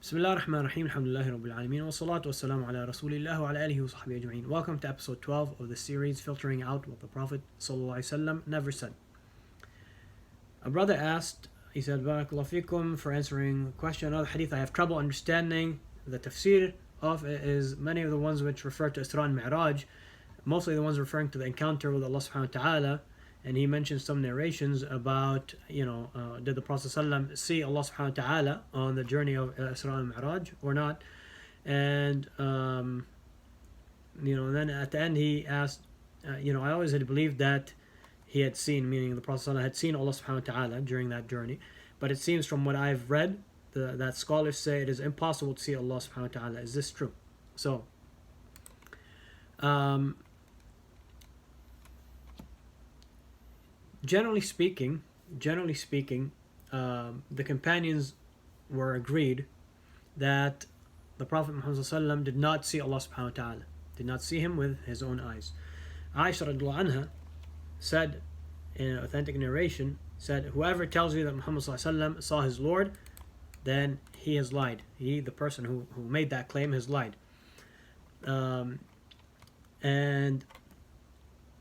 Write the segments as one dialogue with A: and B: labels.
A: بسم الله الرحمن الرحيم الحمد لله رب العالمين والصلاة والسلام على رسول الله وعلى آله وصحبه أجمعين. Welcome to episode 12 of the series Filtering Out What the Prophet ﷺ Never Said. A brother asked, he said, Barakallahu fikum for answering the question. Another hadith I have trouble understanding the tafsir of is many of the ones which refer to Isra and Mi'raj, mostly the ones referring to the encounter with Allah subhanahu wa ta'ala. And he mentioned some narrations about, did the Prophet ﷺ see Allah subhanahu wa ta'ala on the journey of Isra and Mi'raj or not? And, then at the end he asked, I always had believed that he had seen, meaning the Prophet ﷺ had seen Allah subhanahu wa ta'ala during that journey. But it seems from what I've read, that scholars say it is impossible to see Allah subhanahu wa ta'ala. Is this true? So, Generally speaking, the companions were agreed that the Prophet Muhammad ﷺ did not see Allah subhanahu wa ta'ala, did not see him with his own eyes. Aisha radiallahu anha said in an authentic narration, said, whoever tells you that Muhammad ﷺ saw his Lord, then he has lied. He, the person who made that claim, has lied. And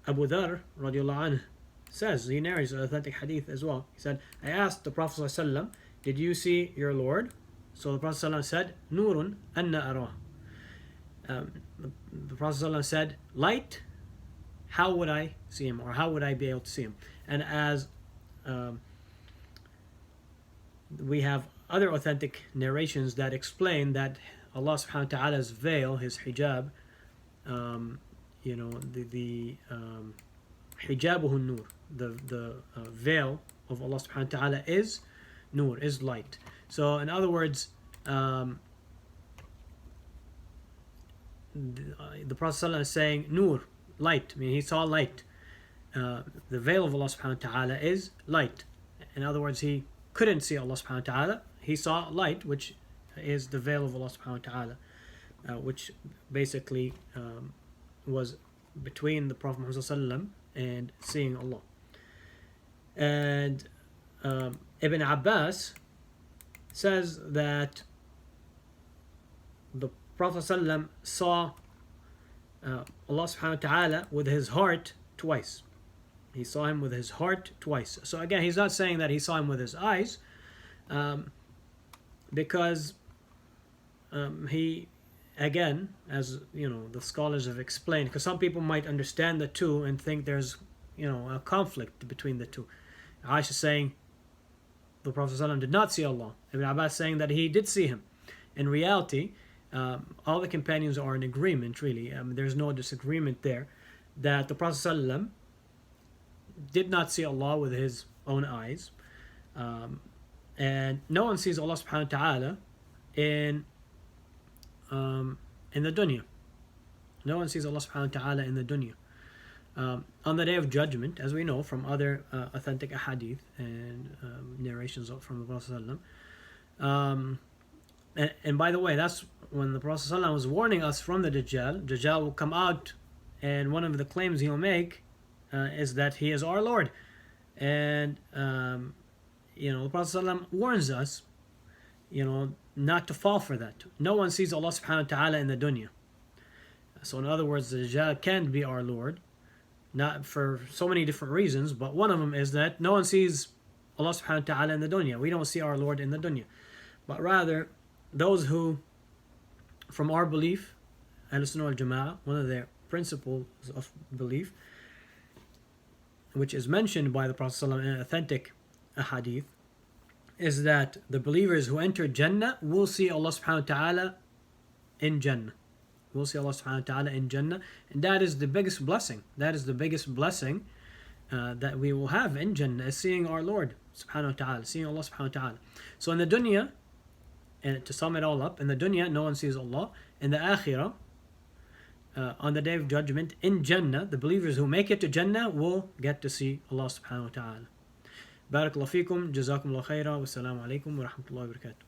A: Abu Dharr radiallahu anhu says, he narrates an authentic hadith as well. He said, I asked the Prophet ﷺ, did you see your Lord? So the Prophet ﷺ said, Nurun anna arah. The Prophet ﷺ said, light, how would I see him? Or how would I be able to see him? And as we have other authentic narrations that explain that Allah subhanahu wa ta'ala's veil, his hijab, hijabuhu nur, the veil of Allah subhanahu wa ta'ala is nur, is light. So in other words, the Prophet ﷺ is saying nur, light, I mean he saw light. The veil of Allah subhanahu wa ta'ala is light. In other words, he couldn't see Allah subhanahu wa ta'ala, he saw light, which is the veil of Allah subhanahu wa ta'ala, which basically was between the Prophet Muhammad ﷺ and seeing Allah. And Ibn Abbas says that the Prophet ﷺ saw Allah subhanahu wa ta'ala with his heart twice. He saw him with his heart twice. So again, he's not saying that he saw him with his eyes, because he, again, as the scholars have explained, because some people might understand the two and think there's a conflict between the two. Aisha saying the Prophet ﷺ did not see Allah. Ibn Abbas saying that he did see him. In reality, all the companions are in agreement, really. There's no disagreement there, that the Prophet ﷺ did not see Allah with his own eyes. And no one sees Allah subhanahu wa ta'ala in the dunya. No one sees Allah subhanahu wa ta'ala in the dunya. On the day of judgment, as we know from other authentic ahadith and narrations from the Prophet ﷺ. And by the way, that's when the Prophet ﷺ was warning us from the Dajjal. Dajjal will come out, and one of the claims he'll make is that he is our Lord. And the Prophet ﷺ warns us, not to fall for that. No one sees Allah subhanahu wa ta'ala in the dunya. So in other words, the Dajjal can be our Lord, not for so many different reasons, but one of them is that no one sees Allah subhanahu wa ta'ala in the dunya. We don't see our Lord in the dunya. But rather, those who, from our belief, Ahlul Sunnah wal Jama'ah, one of their principles of belief, which is mentioned by the Prophet ﷺ in authentic ahadith, is that the believers who enter Jannah will see Allah subhanahu wa ta'ala in Jannah. We'll see Allah subhanahu wa ta'ala in Jannah. And that is the biggest blessing. That is the biggest blessing that we will have in Jannah, is seeing our Lord subhanahu wa ta'ala, seeing Allah subhanahu wa ta'ala. So in the dunya, and to sum it all up, in the dunya no one sees Allah. In the akhirah, on the day of judgment, in Jannah, the believers who make it to Jannah will get to see Allah subhanahu wa ta'ala. Barakallahu feekum, jazakumullah khaira, wassalamu alaikum wa rahmatullahi wa barakatuh.